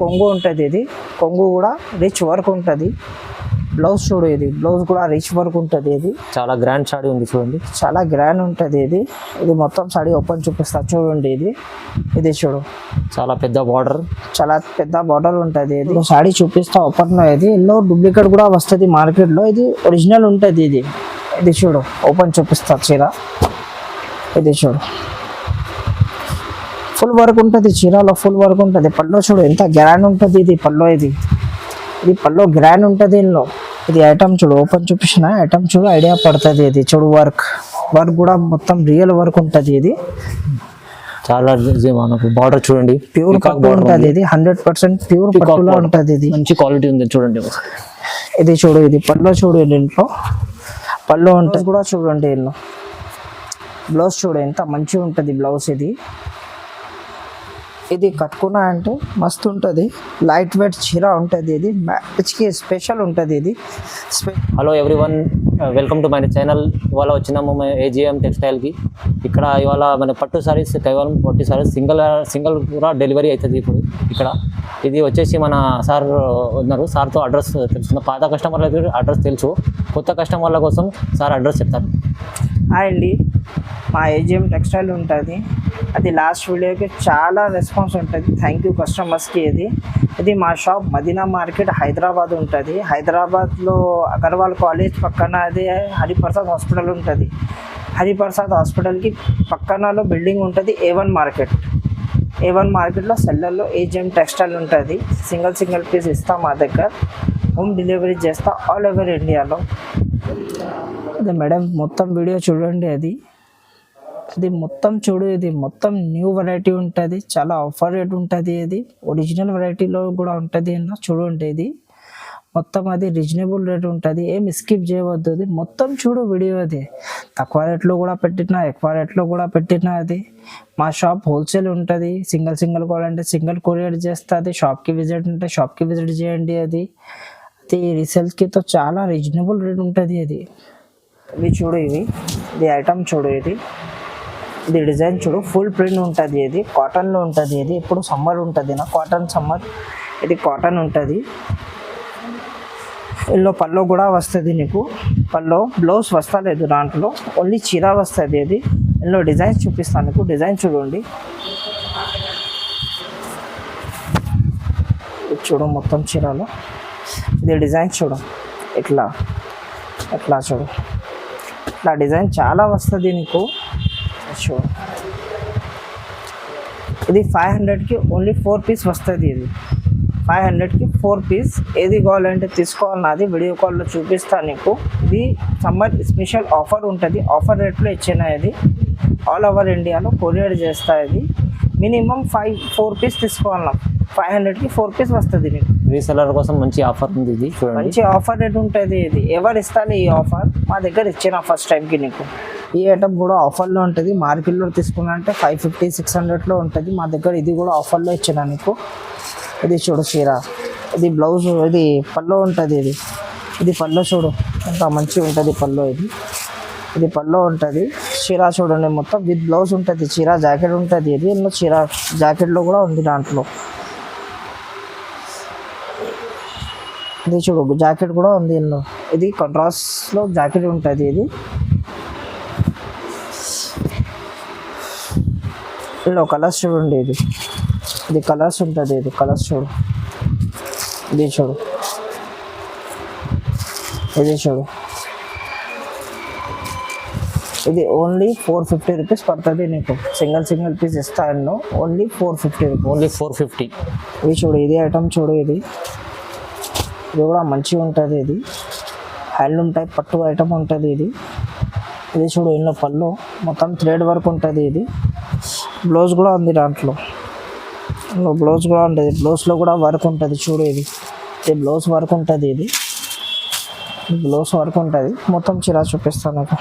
కొంగు ఉంటుంది, ఇది కొంగు కూడా రిచ్ వర్క్ ఉంటుంది. బ్లౌజ్ చూడు, ఇది బ్లౌజ్ కూడా రిచ్ వర్క్ ఉంటుంది. ఇది చాలా గ్రాండ్ సాడీ ఉంది చూడండి, చాలా గ్రాండ్ ఉంటుంది. ఇది మొత్తం సాడీ ఓపెన్ చూపిస్తా చూడండి. ఇది చూడు, చాలా పెద్ద బార్డర్, చాలా పెద్ద బార్డర్ ఉంటుంది. ఇది సాడీ చూపిస్తా ఓపెన్ లో. ఇది ఎల్లో డూప్లికేట్ కూడా వస్తుంది మార్కెట్ లో, ఇది ఒరిజినల్ ఉంటుంది. ఇది చూడు, ఓపెన్ చూపిస్తా చీర. ఇది చూడు, ఫుల్ వర్క్ ఉంటుంది, చీరలో ఫుల్ వర్క్ ఉంటుంది. పల్లో చూడు ఎంత గ్రాండ్ ఉంటుంది. ఇది పల్లో గ్రాండ్ ఉంటుంది. ఇందులో ఇది ఐటమ్ చూడు, ఓపెన్ చూపించిన ఐటమ్ చూడు, ఐడియా పడుతుంది. ఇది చూడు, వర్క్ కూడా మొత్తం రియల్ వర్క్ ఉంటుంది. ఇది చాలా మనకు బార్డర్ చూడండి, ప్యూర్ పట్టు ఉంటుంది. ఇది 100% ప్యూర్ పట్టులో ఉంటుంది. ఇది మంచి క్వాలిటీ ఉంది చూడండి. ఇది చూడు, ఇది పల్లో చూడు, ఇంట్లో పల్లో ఉంటుంది కూడా చూడండి. ఇందులో బ్లౌజ్ చూడు ఎంత మంచిగా ఉంటుంది బ్లౌజ్. ఇది కట్టుకున్నా అంటే మస్తు ఉంటుంది, లైట్ వెయిట్ చీర ఉంటుంది. ఇది మ్యాచ్కి స్పెషల్ ఉంటుంది. ఇది hello everyone, welcome to my channel. ఇవాళ వచ్చినాము AGM టెక్స్టైల్కి. ఇక్కడ ఇవాళ మన పట్టు సారీస్, కేవలం పట్టు సారీస్ సింగిల్ కూడా డెలివరీ అవుతుంది ఇప్పుడు ఇక్కడ. ఇది వచ్చేసి మన సార్ ఉన్నారు, సార్తో అడ్రస్ తెలుస్తుంది. పాత కస్టమర్లకి అడ్రస్ తెలుసు, కొత్త కస్టమర్ల కోసం సార్ అడ్రస్ చెప్తారు. హాయ్ అండి, మా AGM టెక్స్టైల్ ఉంటుంది. అది లాస్ట్ వీడియోకి చాలా రెస్పాన్స్ ఉంటుంది. థ్యాంక్ యూ కస్టమర్స్కి. ఇది మా షాప్ మదీనా మార్కెట్ హైదరాబాద్ ఉంటుంది. హైదరాబాద్లో అగర్వాల్ కాలేజ్ పక్కన అది హరిప్రసాద్ హాస్పిటల్ ఉంటుంది. హరిప్రసాద్ హాస్పిటల్కి పక్కనలో బిల్డింగ్ ఉంటుంది A1 మార్కెట్. A1 మార్కెట్లో సెల్లర్లో AGM టెక్స్టైల్ ఉంటుంది. సింగిల్ పీస్ ఇస్తాం మా దగ్గర, హోమ్ డెలివరీ చేస్తా ఆల్ ఓవర్ ఇండియాలో. అదే మేడం, మొత్తం వీడియో చూడండి. అది మొత్తం చూడు, ఇది మొత్తం న్యూ వెరైటీ ఉంటుంది, చాలా ఆఫర్ రేట్ ఉంటుంది. ఇది ఒరిజినల్ వెరైటీలో కూడా ఉంటుంది. చూడండి, ఇది మొత్తం అది రీజనబుల్ రేట్ ఉంటుంది. ఏం స్కిప్ చేయవద్దు. అది మొత్తం చూడు వీడియో. అది తక్కువ రేట్లో కూడా పెట్టినా, ఎక్కువ రేట్లో కూడా పెట్టినా. అది మా షాప్ హోల్సేల్ ఉంటుంది. సింగిల్ కావాలంటే సింగిల్ కొరియర్ చేస్తుంది. షాప్కి విజిట్ ఉంటే షాప్కి విజిట్ చేయండి. అది రీసేల్కి తో చాలా రీజనబుల్ రేట్ ఉంటుంది. ఇది చూడు, ఇది ఐటమ్ చూడు, ఇది డిజైన్ చూడు, ఫుల్ ప్రింట్ ఉంటుంది. ఇది కాటన్లో ఉంటుంది. ఇప్పుడు సమ్మర్ ఉంటుంది నా, కాటన్ సమ్మర్. ఇది కాటన్ ఉంటుంది. ఇందులో పల్లో కూడా వస్తుంది. నీకు పల్లో బ్లౌజ్ వస్తలేదు దాంట్లో, ఓన్లీ చీర వస్తుంది. ఇందులో డిజైన్స్ చూపిస్తాను నీకు. డిజైన్ చూడండి, చూడు మొత్తం చీరలో. ఇది డిజైన్ చూడు, ఇట్లా చూడు, ఇట్లా డిజైన్ చాలా వస్తుంది నీకు. చూడు, ఇది 500కి ఓన్లీ 4 పీస్ వస్తుంది. ఇది 500కి 4 పీస్. ఏది కావాలంటే తీసుకోవాలన్నది వీడియో కాల్లో చూపిస్తాను నీకు. ఇది సమ్మర్ స్పెషల్ ఆఫర్ ఉంటుంది, ఆఫర్ రేట్లో ఇచ్చిన. ఇది ఆల్ ఓవర్ ఇండియాలో కొరియర్ చేస్తా. ఇది మినిమం 4 పీస్ తీసుకోవాలన్నా, 500కి 4 పీస్ వస్తుంది. నీకు రీసెలర్ కోసం మంచి ఆఫర్ ఉంది. ఇది మంచి ఆఫర్ రేట్ ఉంటుంది. ఇది ఎవరు ఇస్తాను ఈ ఆఫర్, మా దగ్గర ఇచ్చిన ఫస్ట్ టైంకి నీకు. ఈ ఐటమ్ కూడా ఆఫర్లో ఉంటుంది. మార్కెట్లో తీసుకున్నారంటే 550-600లో ఉంటుంది. మా దగ్గర ఇది కూడా ఆఫర్లో ఇచ్చిన నీకు. ఇది చూడు చీర, ఇది బ్లౌజ్, ఇది పల్లో ఉంటుంది. ఇది పల్లో చూడు ఎంత మంచిగా ఉంటుంది పల్లో. ఇది పల్లో ఉంటుంది. చీర చూడండి మొత్తం విత్ బ్లౌజ్ ఉంటుంది. చీర జాకెట్ ఉంటుంది. ఇందులో చీర జాకెట్లో కూడా ఉంది దాంట్లో. ఇది చూడు, జాకెట్ కూడా ఉంది ఇందులో. ఇది కాంట్రాస్ట్లో జాకెట్ ఉంటుంది. ఇందులో కలర్స్ చూడండి. ఇది కలర్స్ ఉంటుంది. ఇది కలర్స్ చూడు, ఇది చూడు, ఇది చూడు. ఇది ఓన్లీ 450 రూపీస్ పడుతుంది నీకు. సింగిల్ పీస్ ఇస్తాను, ఓన్లీ 450 రూపీస్. ఓన్లీ 450. ఇది చూడు, ఇది ఐటమ్ చూడు. ఇది కూడా మంచిగా ఉంటుంది. ఇది హ్యాండ్లూమ్ టైప్ పట్టు ఐటమ్ ఉంటుంది. ఇది చూడు, ఇందులో పళ్ళు మొత్తం థ్రెడ్ వర్క్ ఉంటుంది. ఇది బ్లౌజ్ కూడా ఉంది దాంట్లో. బ్లౌజ్ కూడా ఉంటుంది. బ్లౌజ్లో కూడా వర్క్ ఉంటుంది. చూడు, ఇది బ్లౌజ్ వర్క్ ఉంటుంది. ఇది బ్లౌజ్ వర్క్ ఉంటుంది. మొత్తం చీర చూపిస్తాను నాకు.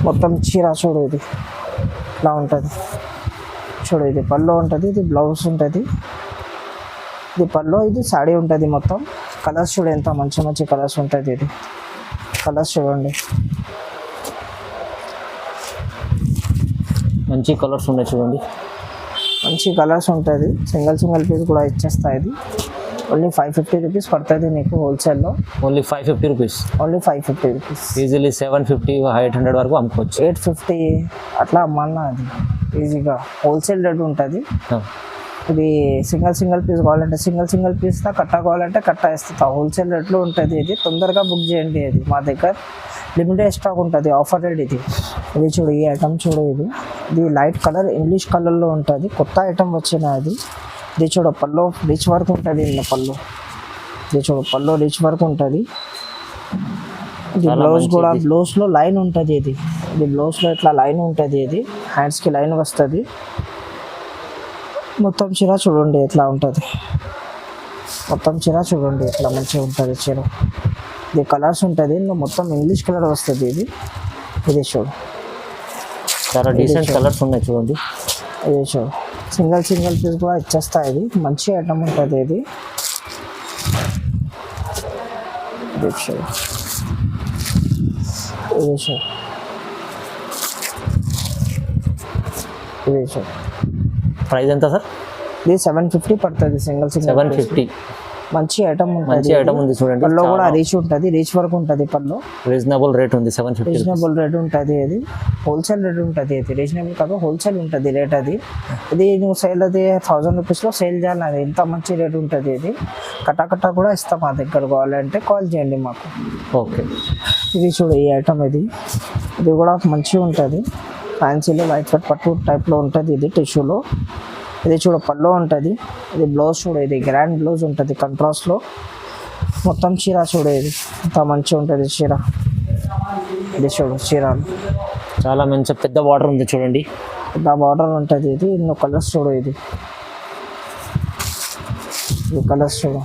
మొత్తం చీర చూడు, ఇది ఇట్లా ఉంటుంది. చూడు, ఇది పళ్ళు ఉంటుంది. ఇది బ్లౌజ్ ఉంటుంది. ఇది పళ్ళు, ఇది సాడీ ఉంటుంది. మొత్తం కలర్స్ చూడు ఎంత మంచి కలర్స్ ఉంటుంది. ఇది కలర్స్ చూడండి, మంచి కలర్స్ ఉన్నాయి చూడండి. మంచి కలర్స్ ఉంటుంది, సింగిల్ పీస్ కూడా ఇచ్చేస్తాయి. ఇది ఓన్లీ 550 రూపీస్ పడుతుంది నీకు హోల్సేల్లో. Only 550 rupees. Only 550 rupees. Easily 750 800 వరకు అమ్ముకోవచ్చు. 850 అట్లా అమ్మన్నా అది ఈజీగా హోల్సేల్ రేట్ ఉంటుంది. ఇది సింగిల్ పీస్ కావాలంటే సింగిల్ పీస్ కట్ట కావాలంటే కట్ట ఇస్తా. హోల్సేల్ రేట్లో ఉంటుంది. ఇది తొందరగా బుక్ చేయండి. ఇది మా దగ్గర లిమిటెడ్ స్టాక్ ఉంటుంది, ఆఫర్ రేట్ ఇది. ఇది చూడు, ఈ ఐటమ్ చూడు, ఇది లైట్ కలర్ ఇంగ్లీష్ కలర్లో ఉంటుంది. కొత్త ఐటమ్ వచ్చిన అది. ఇది చూడు, పళ్ళు రిచ్ వర్క్ ఉంటుంది. ఇలా పళ్ళు ఇది చూడు, పళ్ళు రిచ్ వర్క్ ఉంటుంది. ఇది బ్లౌజ్ కూడా, బ్లౌజ్లో లైన్ ఉంటుంది. ఇది బ్లౌజ్లో ఇట్లా లైన్ ఉంటుంది. ఇది హ్యాండ్స్కి లైన్ వస్తుంది. మొత్తం చీర చూడండి ఎట్లా ఉంటుంది. మొత్తం చీర చూడండి ఎట్లా మంచిగా ఉంటుంది చీర. ఇది కలర్స్ ఉంటుంది, ఇంకా మొత్తం ఇంగ్లీష్ కలర్ వస్తుంది. ఇది చూడు, చాలా డీసెంట్ కలర్స్ ఉన్నాయి చూడండి. ఇది చూడు, సింగిల్ పీస్ కూడా ఇచ్చేస్తాయి. ఇది మంచి ఐటమ్ ఉంటుంది. ఇది చూడు, ఇది చూడు, ఇది చూడు. ప్రైస్ ఎంత సార్? ఇది 750 పడుతుంది. సింగిల్ 750. మంచి ఐటమ్ ఉంటుంది. మంచి ఐటమ్ ఉంది చూడండి. పళ్ళు కూడా రీచ్ ఉంటుంది, రీచ్ వరకు ఉంటుంది. పళ్ళు రీజనబుల్ రేట్ ఉంది. 750 రీజనబుల్ రేట్ ఉంటుంది. అది హోల్సేల్ రేట్ ఉంటుంది. అది రీజనబుల్ కాదు, హోల్సేల్ ఉంటుంది రేట్ అది. ఇది నువ్వు సేల్ అది 1000 రూపీస్లో సేల్ చేయాలి. అది ఇంత మంచి రేట్ ఉంటుంది. ఇది కట్ట కూడా ఇస్తాం. మా దగ్గర కావాలంటే కాల్ చేయండి మాకు. ఓకే. ఇది చూడు, ఈ ఐటమ్ ఇది కూడా మంచిగా ఉంటుంది. ఫ్యాన్సీలో లైట్ వెయిట్ పట్టు టైప్లో ఉంటుంది. ఇది టిష్యూలో. ఇది చూడు, పళ్ళు ఉంటుంది. ఇది బ్లౌజ్ చూడు, ఇది గ్రాండ్ బ్లౌజ్ ఉంటుంది కంట్రాస్ట్లో. మొత్తం చీర చూడు, ఇది ఇంత మంచిగా ఉంటుంది చీర. ఇది చూడు, చీర చాలా మంచి పెద్ద బార్డర్ ఉంది చూడండి. పెద్ద బార్డర్ ఉంటుంది. ఇది ఎన్నో కలర్స్ చూడు. ఇది కలర్స్ చూడు,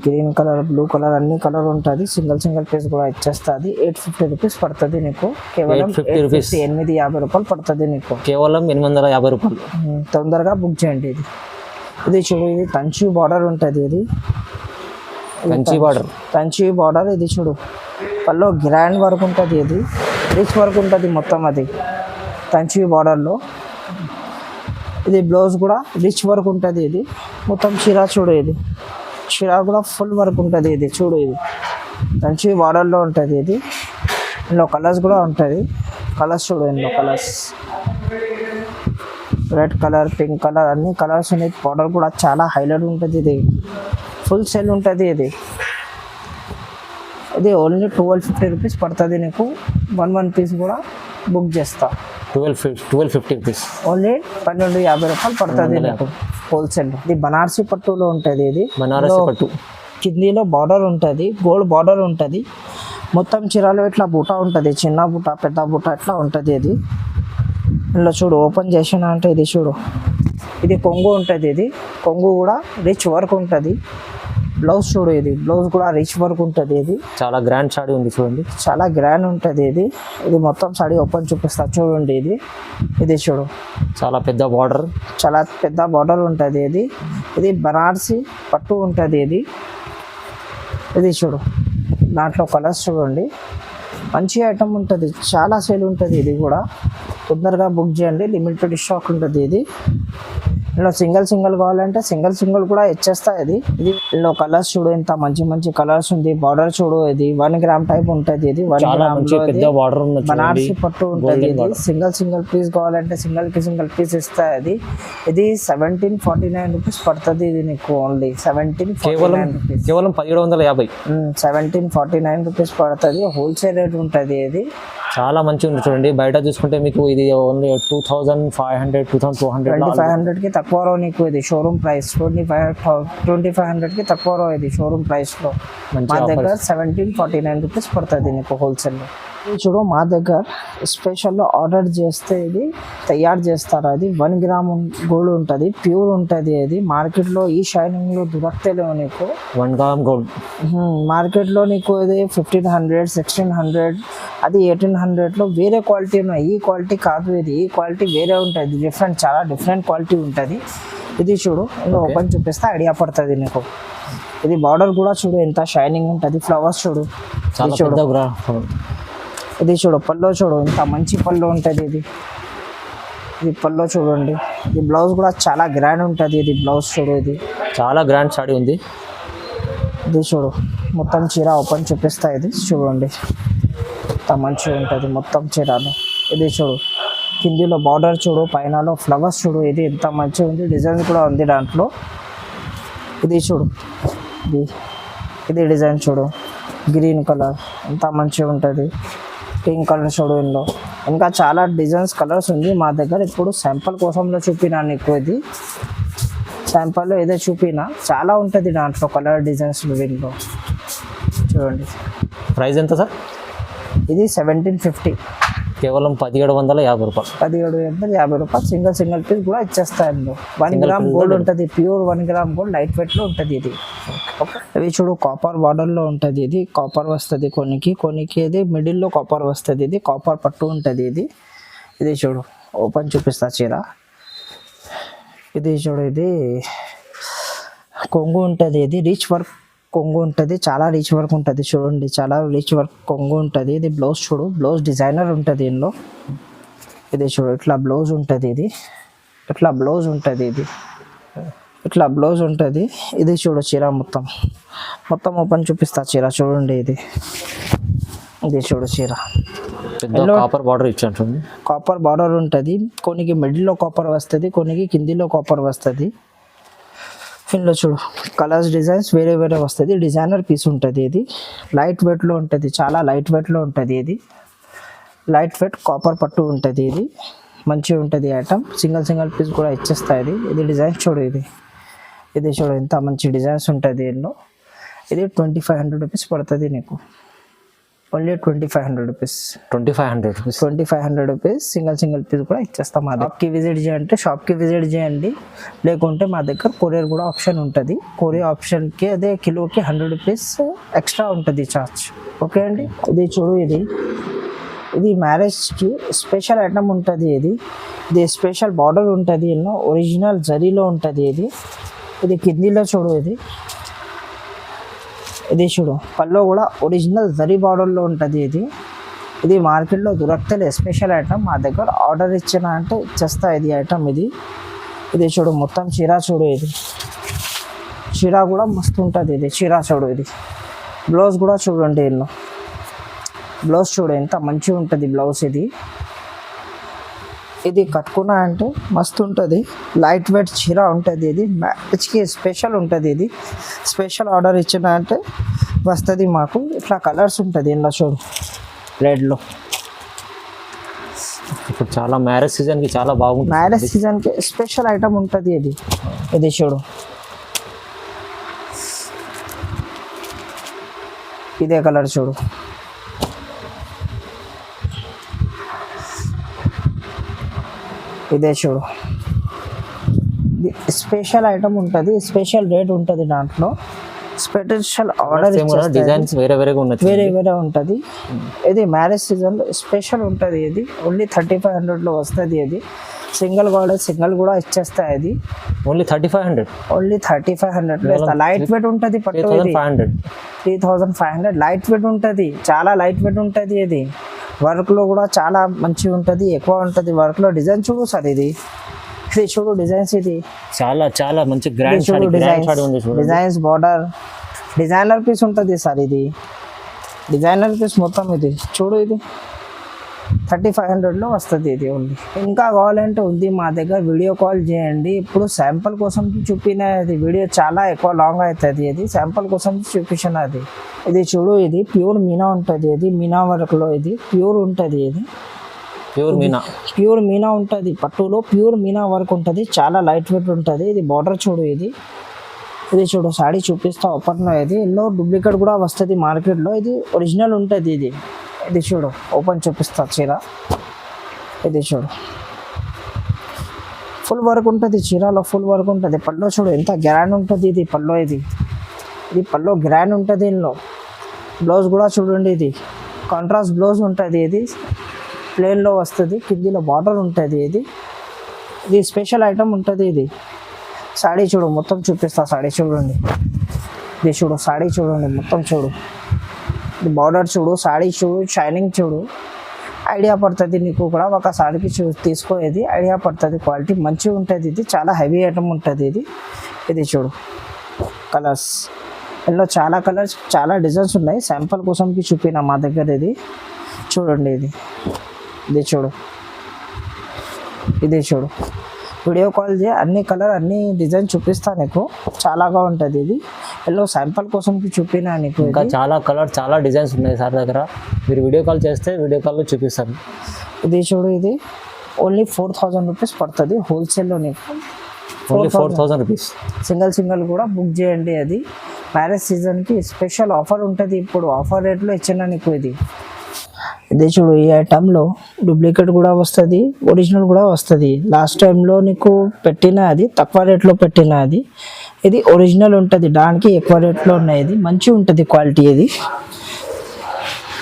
గ్రీన్ కలర్, బ్లూ కలర్, అన్ని కలర్ ఉంటుంది. సింగిల్ పీస్ కూడా ఇచ్చేస్తుంది. 850 రూపీస్ పడుతుంది నీకు. కేవలం 850 రూపాయలు పడుతుంది నీకు. కేవలం 850 రూపాయలు. తొందరగా బుక్ చేయండి. ఇది చూడు, ఇది కంచి బార్డర్ ఉంటుంది. ఇది కంచి బార్డర్. ఇది చూడు, పళ్ళు గ్రాండ్ వర్క్ ఉంటుంది. ఇది రిచ్ వర్క్ ఉంటుంది మొత్తం. అది కంచి బార్డర్లో. ఇది బ్లౌజ్ కూడా రిచ్ వర్క్ ఉంటుంది. ఇది మొత్తం చీర చూడు, ఇది చీర కూడా ఫుల్ వర్క్ ఉంటుంది. ఇది చూడు, ఇది మంచి బార్డర్లో ఉంటుంది. ఇది ఇందులో కలర్స్ కూడా ఉంటుంది. కలర్స్ చూడు, ఇందులో colours red colour, pink colour, అన్ని కలర్స్ ఉన్నాయి. బార్డర్ కూడా చాలా హైలైట్ ఉంటుంది. ఇది ఫుల్ సేల్ ఉంటుంది. ఇది ఓన్లీ 1250 రూపీస్ పడుతుంది నీకు. వన్ పీస్ కూడా బుక్ చేస్తా. 1250 రూపీస్. ఓన్లీ 1250 రూపాయలు పడుతుంది నీకు హోల్సేల్. ఇది బనారసి పట్టులో ఉంటుంది. ఇది బనారసి పట్టు. కిందిలో బార్డర్ ఉంటుంది, గోల్డ్ బార్డర్ ఉంటుంది. మొత్తం చీరలో ఇట్లా బూట ఉంటుంది, చిన్న బూట, పెద్ద బూట ఇట్లా ఉంటుంది. ఇది ఇందులో చూడు, ఓపెన్ చేసిన అంటే ఇది చూడు, ఇది కొంగు ఉంటుంది. ఇది కొంగు కూడా రిచ్ వర్క్ ఉంటుంది. బ్లౌజ్ చూడు, ఇది బ్లౌజ్ కూడా రిచ్ వర్క్ ఉంటుంది. ఇది చాలా గ్రాండ్ సాడీ ఉంది చూడండి, చాలా గ్రాండ్ ఉంటుంది. ఇది మొత్తం సాడీ ఓపెన్ చూపిస్తా చూడండి. ఇది చూడు, చాలా పెద్ద బార్డర్, చాలా పెద్ద బార్డర్ ఉంటుంది. ఇది బనారసి పట్టు ఉంటుంది. ఇది చూడు, దాంట్లో కలర్స్ చూడండి, మంచి ఐటమ్ ఉంటుంది. చాలా సేల్ ఉంటుంది. ఇది కూడా తొందరగా బుక్ చేయండి, లిమిటెడ్ స్టాక్ ఉంటుంది. ఇందులో సింగిల్ కావాలంటే సింగిల్ కూడా ఇచ్చేస్తాయి. ఇందులో కలర్స్ చూడు, ఇంత మంచి కలర్స్ ఉంది. బార్డర్ చూడు, ఇది 1 గ్రామ్ టైప్ ఉంటుంది. ఇది 1 గ్రామ్ బనారసి పట్టు ఉంటుంది. ఇది సింగిల్ పీస్ కావాలంటే సింగిల్ పీస్ ఇస్తాయి. ఇది 1749 రూపీస్ పడుతుంది. ఇది నీకు ఓన్లీ 1749 రూపీస్, కేవలం 1750. 1749 రూపీస్ పడుతుంది. హోల్సేల్ రేట్ ఉంటుంది. ఇది చాలా మంచిగా ఉంది చూడండి. బయట చూసుకుంటే మీకు ఇది ఓన్లీ 2500 2500కి తక్కువ రావు నీకు. ఇది షోరూమ్ ప్రైస్ 2500కి తక్కువ రావు. ఇది షోరూమ్ ప్రైస్లో. మా దగ్గర 1749 రూపీస్ పడుతుంది నీకు హోల్సేల్లో. ఇది చూడు, మా దగ్గర స్పెషల్లో ఆర్డర్ చేస్తే ఇది తయారు చేస్తారు. అది 1 గ్రామ్ గోల్డ్ ఉంటుంది, ప్యూర్ ఉంటుంది. అది మార్కెట్లో ఈ షైనింగ్లో దొరకలేవు నీకు. 1 గ్రామ్ గోల్డ్ మార్కెట్లో నీకు ఇది 1500, 1600, అది 1800లో వేరే క్వాలిటీ ఉన్నాయి. ఈ క్వాలిటీ కాదు. ఈ క్వాలిటీ వేరే ఉంటుంది, చాలా డిఫరెంట్ క్వాలిటీ ఉంటుంది. ఇది చూడు, ఓపెన్ చూపిస్తే ఐడియా పడుతుంది నీకు. ఇది బార్డర్ కూడా చూడు, ఎంత షైనింగ్ ఉంటుంది. ఫ్లవర్స్ చూడు, చాలా చూడు, ఇది చూడు పల్లో చూడు, ఇంత మంచి పళ్ళు ఉంటుంది ఇది. ఇది పల్లో చూడండి. ఇది బ్లౌజ్ కూడా చాలా గ్రాండ్ ఉంటుంది. ఇది బ్లౌజ్ చూడు, ఇది చాలా గ్రాండ్ సాడీ ఉంది. ఇది చూడు మొత్తం చీర ఓపెన్ చూపిస్తా. ఇది చూడండి ఇంత మంచిగా ఉంటుంది మొత్తం చీరలో. ఇది చూడు కిందిలో బార్డర్ చూడు, పైనలో ఫ్లవర్స్ చూడు. ఇది ఎంత మంచిగా ఉంది, డిజైన్ కూడా ఉంది దాంట్లో. ఇది చూడు ఇది డిజైన్ చూడు, గ్రీన్ కలర్ ఎంత మంచిగా ఉంటుంది. పింక్ కలర్ చూడు. ఇందులో ఇంకా చాలా డిజైన్స్ కలర్స్ ఉంది మా దగ్గర. ఇప్పుడు శాంపుల్ కోసంలో చూపినా నీకు. ఇది శాంపుల్లో ఏదో చూపినా, చాలా ఉంటుంది దాంట్లో కలర్ డిజైన్స్ దీంట్లో చూడండి. ప్రైస్ ఎంత సార్? ఇది 1750, కేవలం 1750 రూపాయలు. 1750 రూపాయలు. సింగిల్ పీస్ కూడా ఇచ్చేస్తాయి. 1 గ్రామ్ గోల్డ్ ఉంటుంది, ప్యూర్ 1 గ్రామ్ గోల్డ్, లైట్ వెయిట్లో ఉంటుంది ఇది. ఇవి చూడు కాపర్ బార్డర్లో ఉంటుంది. ఇది కాపర్ వస్తుంది కొన్నికి ఇది మిడిల్లో కాపర్ వస్తుంది. ఇది కాపర్ పట్టు ఉంటుంది ఇది. ఇది చూడు ఓపెన్ చూపిస్తా చీర. ఇది చూడు ఇది కొంగు ఉంటుంది. ఇది రిచ్ వర్క్ కొంగు ఉంటుంది, చాలా రిచ్ వర్క్ ఉంటుంది చూడండి, చాలా రిచ్ వర్క్ కొంగు ఉంటుంది. ఇది బ్లౌజ్ చూడు, బ్లౌజ్ డిజైనర్ ఉంటుంది ఇందులో. ఇది చూడు ఇట్లా బ్లౌజ్ ఉంటుంది. ఇది ఇట్లా బ్లౌజ్ ఉంటుంది. ఇది ఇట్లా బ్లౌజ్ ఉంటుంది. ఇది చూడు చీర మొత్తం ఓపెన్ చూపిస్తా చీర చూడండి. ఇది చూడు చీర కాపర్ బార్డర్ ఇచ్చింటుంది. కాపర్ బార్డర్ ఉంటుంది. కొన్నికి మిడిల్లో కాపర్ వస్తుంది, కొన్నికి కిందిలో కాపర్ వస్తుంది. ఇందులో చూడు కలర్స్ డిజైన్స్ వేరే వస్తుంది. డిజైనర్ పీస్ ఉంటుంది. ఇది లైట్ వెయిట్లో ఉంటుంది, చాలా లైట్ వెయిట్లో ఉంటుంది. ఇది లైట్ వెయిట్ కాపర్ పట్టు ఉంటుంది. ఇది మంచిగా ఉంటుంది ఐటమ్. సింగిల్ పీస్ కూడా ఇచ్చేస్తాయి. ఇది డిజైన్ చూడు. ఇది చూడు ఎంత మంచి డిజైన్స్ ఉంటుంది ఇందులో. ఇది 2500 రూపీస్ పడుతుంది నీకు. Only 2500 rupees. 2500 rupees single piece కూడా ఇచ్చేస్తాం. మా షాప్కి విజిట్ చేయండి, విజిట్ చేయండి. లేకుంటే మా దగ్గర కొరియర్ కూడా ఆప్షన్ ఉంటుంది. కొరియర్ ఆప్షన్కి అదే కిలోకి 100 రూపీస్ ఎక్స్ట్రా ఉంటుంది ఛార్జ్. ఓకే అండి. ఇది చూడు ఇది మ్యారేజ్కి స్పెషల్ ఐటమ్ ఉంటుంది. ఇది స్పెషల్ బార్డర్ ఉంటుంది. ఎన్నో ఒరిజినల్ జరీలో ఉంటుంది. ఇది కిందిలో చూడు. ఇది చూడు పల్లో కూడా ఒరిజినల్ జరీ బార్డర్లో ఉంటుంది. ఇది మార్కెట్లో దొరకలేదు స్పెషల్ ఐటమ్. మా దగ్గర ఆర్డర్ ఇచ్చిన అంటే ఇచ్చేస్తా ఇది ఐటమ్. ఇది చూడు మొత్తం చీర చూడు. ఇది చీర కూడా మస్తు ఉంటుంది. ఇది చీర చూడు. ఇది బ్లౌజ్ కూడా చూడండి. ఎన్నో బ్లౌజ్ చూడు ఎంత మంచిగా ఉంటుంది బ్లౌజ్. ఇది కట్టుకున్నా అంటే మస్తు ఉంటుంది. లైట్ వెయిట్ చీర ఉంటుంది. ఇది మ్యారేజ్కి స్పెషల్ ఉంటుంది. ఇది స్పెషల్ ఆర్డర్ ఇచ్చిన అంటే వస్తుంది మాకు. ఇట్లా కలర్స్ ఉంటుంది ఇందులో చూడు రెడ్లో. ఇప్పుడు చాలా మ్యారేజ్ సీజన్కి చాలా బాగుంటుంది. మ్యారేజ్ సీజన్కి స్పెషల్ ఐటమ్ ఉంటుంది. ఇది చూడు ఇదే కలర్ చూడు. ఇదే చూడు ఇది స్పెషల్ ఐటమ్ ఉంటుంది. స్పెషల్ రేట్ ఉంటుంది దాంట్లో. స్పెషల్ ఆర్డర్ డిజైన్స్ వేరే ఉంటుంది. ఇది మ్యారేజ్ సీజన్లో స్పెషల్ ఉంటుంది. ఇది ఓన్లీ 3500లో వస్తుంది. ఇది సింగిల్ కూడా ఇచ్చేస్తాయి. అది ఓన్లీ 3500 లైట్ వెయిట్ ఉంటుంది. పట్టు 3500 లైట్ వెయిట్ ఉంటుంది. చాలా లైట్ వెయిట్ ఉంటుంది. ఇది వర్క్లో కూడా చాలా మంచిగా ఉంటుంది, ఎక్కువ ఉంటుంది వర్క్లో. డిజైన్ చూడు సార్. ఇది చూడు డిజైన్స్. ఇది చాలా మంచి grand designs border designer piece ఉంటుంది సార్. ఇది డిజైనర్ పీస్ మొత్తం. ఇది చూడు ఇది 3500లో వస్తుంది. ఇది ఓన్లీ. ఇంకా కావాలంటే ఉంది మా దగ్గర, వీడియో కాల్ చేయండి. ఇప్పుడు శాంపుల్ కోసం చూపిన వీడియో చాలా ఎక్కువ లాంగ్ అవుతుంది. ఇది శాంపుల్ కోసం చూపించిన ఇది చూడు. ఇది ప్యూర్ మీనా ఉంటుంది. ఇది మీనా వర్క్లో ఇది ప్యూర్ ఉంటుంది. ఇది ప్యూర్ మీనా ఉంటుంది. పట్టులో ప్యూర్ మీనా వర్క్ ఉంటుంది. చాలా లైట్ వెయిట్ ఉంటుంది. ఇది బార్డర్ చూడు. ఇది చూడు సాడీ చూపిస్తా ఓపెన్లో. ఇది ఎన్నో డూప్లికేట్ కూడా వస్తుంది మార్కెట్లో. ఇది ఒరిజినల్ ఉంటుంది. ఇది చూడు ఓపెన్ చూపిస్తా చీర. ఇది చూడు ఫుల్ వర్క్ ఉంటుంది. చీరలో ఫుల్ వర్క్ ఉంటుంది. పల్లో చూడు ఎంత గ్రాండ్ ఉంటుంది. ఇది పల్లో. ఇది పల్లో గ్రాండ్ ఉంటుంది. ఇందులో బ్లౌజ్ కూడా చూడండి. ఇది కాంట్రాస్ట్ బ్లౌజ్ ఉంటుంది. ఇది ప్లెయిన్లో వస్తుంది. కిందిలో బార్డర్ ఉంటుంది. ఇది స్పెషల్ ఐటమ్ ఉంటుంది. ఇది సాడీ చూడు మొత్తం చూపిస్తా. సాడీ చూడండి. ఇది చూడు సాడీ చూడండి మొత్తం చూడు. ఇది బార్డర్ చూడు, సాడీ చూడు, షైనింగ్ చూడు, ఐడియా పడుతుంది నీకు కూడా. ఒకసారికి తీసుకోయేది ఐడియా పడుతుంది. క్వాలిటీ మంచిగా ఉంటుంది. ఇది చాలా హెవీ ఐటమ్ ఉంటుంది. ఇది చూడు కలర్స్, ఇందులో చాలా కలర్స్, చాలా డిజైన్స్ ఉన్నాయి. శాంపుల్ కోసంకి చూపిన మా దగ్గర. ఇది చూడండి, ఇది చూడు, ఇది చూడు. వీడియో కాల్ చేయి, అన్ని కలర్ అన్ని డిజైన్ చూపిస్తాను నీకు. చాలాగా ఉంటుంది. ఇది ఎల్లో శాంపుల్ కోసంకి చూపినా నీకు. ఇంకా చాలా కలర్, చాలా డిజైన్స్ ఉన్నాయి సార్ దగ్గర. మీరు వీడియో కాల్ చేస్తే వీడియో కాల్లో చూపిస్తాను. ఇది చూడు, ఇది ఓన్లీ 4000 రూపీస్ పడుతుంది హోల్సేల్లో నీకు. Only 4000 rupees. సింగిల్ కూడా బుక్ చేయండి. అది మ్యారేజ్ సీజన్కి స్పెషల్ ఆఫర్ ఉంటుంది. ఇప్పుడు ఆఫర్ రేట్లో ఇచ్చిన నీకు. ఇది చూడు, ఈ ఐటంలో డూప్లికేట్ కూడా వస్తుంది, ఒరిజినల్ కూడా వస్తుంది. లాస్ట్ టైంలో నీకు పెట్టిన అది తక్కువ రేట్లో పెట్టిన అది, ఇది ఒరిజినల్ ఉంటుంది. దానికి ఎక్కువ రేట్లో ఉన్నాయి. ఇది మంచిగా ఉంటుంది క్వాలిటీ.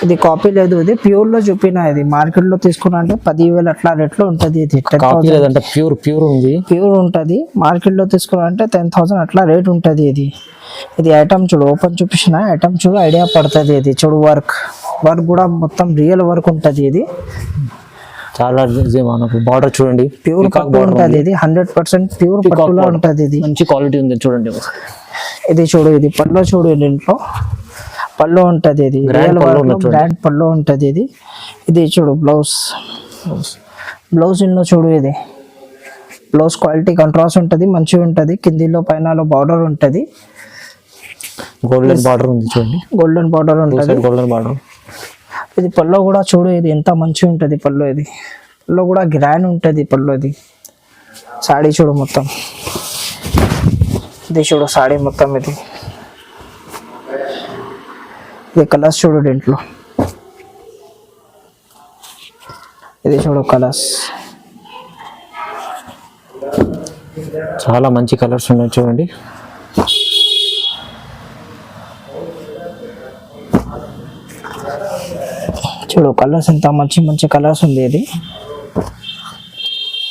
ఇది కాపీ లేదు. ఇది ప్యూర్లో చూపిన. ఇది మార్కెట్లో తీసుకున్నా అంటే 10,000 అట్లా రేట్లో ఉంటుంది. ఇది కాపీ లేదంటే ప్యూర్ ఉంది, ప్యూర్ ఉంటుంది. మార్కెట్లో తీసుకున్నా అంటే 10,000 అట్లా రేట్ ఉంటుంది. ఇది ఐటమ్ చూడు, ఓపెన్ చూపించిన ఐటమ్ చూడు, ఐడియా పడుతుంది. ఇది చూడు, వర్క్ కూడా మొత్తం రియల్ వర్క్ ఉంటుంది. ఇది చాలా మనకు బార్డర్ చూడండి, ప్యూర్ పట్టు ఉంటుంది. ఇది 100% ప్యూర్ పట్టులో ఉంటుంది. ఇది మంచి క్వాలిటీ ఉంది చూడండి. ఇది చూడు, ఇది పళ్ళు చూడు, దీంట్లో పళ్ళు ఉంటుంది. ఇది రియల్ వర్క్ బ్రాండ్ పళ్ళు ఉంటుంది. ఇది చూడు, బ్లౌజ్ ఇంట్లో చూడు. ఇది బ్లౌజ్ క్వాలిటీ కాంట్రాస్ట్ ఉంటుంది, మంచిగా ఉంటుంది. కిందిలో పైన బార్డర్ ఉంటుంది. గోల్డెన్ బార్డర్ ఉంది చూడండి, గోల్డెన్ బార్డర్ ఉంటుంది. Golden border. ఇది పళ్ళు కూడా చూడు, ఇది ఎంత మంచిగా ఉంటుంది పళ్ళు. పళ్ళు కూడా గ్రాండ్ ఉంటుంది పళ్ళు. సాడీ చూడు మొత్తం. ఇది చూడు సాడీ మొత్తం. ఇది కలర్స్ చూడు దీంట్లో. ఇది చూడు కలర్స్, చాలా మంచి కలర్స్ ఉన్నాయి చూడండి. చూడు కలర్స్ ఎంత మంచి కలర్స్ ఉంది. ఇది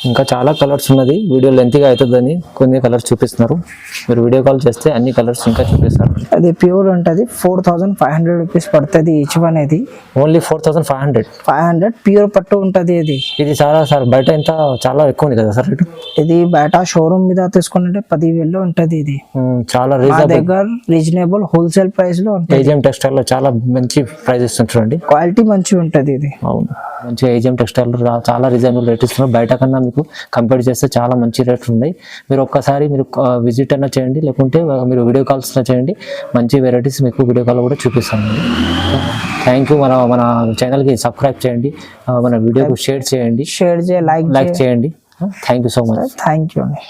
ఇంకా చాలా కలర్స్ ఉన్నది. వీడియో లెంతీగా అవుతుందని కొన్ని కలర్స్ చూపిస్తున్నారు. మీరు వీడియో కాల్ చేస్తే అన్ని కలర్స్ ఇంకా చూపిస్తారు. అది ప్యూర్ ఉంటుంది. 4,500 రూపీస్ పడుతుంది ఈచ్ వన్. ఇది ఓన్లీ 4,500 ప్యూర్ పట్టు ఉంటుంది. ఇది చాలా సార్ బయట ఎంత చాలా ఎక్కువ ఉంది కదా సార్ రేటు. ఇది బయట షోరూమ్ మీద తీసుకుంటే 10,000 ఉంటుంది. ఇది చాలా దగ్గర రీజనబుల్ హోల్సేల్ ప్రైస్ లో ఉంటుంది. ఏజిఎం టెక్స్టైల్ లో చాలా మంచి ప్రైస్ ఇస్తుంది చూడండి. క్వాలిటీ మంచిగా ఉంటుంది. ఇది అవును, మంచి ఏజిఎం టెక్స్టైల్ చాలా రీజనబుల్ రేట్ ఇస్తున్నారు. బయట కన్నా మీకు కంపేర్ చేస్తే చాలా మంచి రేట్లు ఉన్నాయి. మీరు ఒక్కసారి మీరు విజిట్ అయినా చేయండి, లేకుంటే మీరు వీడియో కాల్స్ చేయండి. మంచి వెరైటీస్ మీకు వీడియో కాల్ కూడా చూపిస్తాను. Thank you. మన ఛానల్కి సబ్స్క్రైబ్ చేయండి, మన వీడియోకు షేర్ చేయండి, లైక్ చేయండి. Thank you so much. Thank you.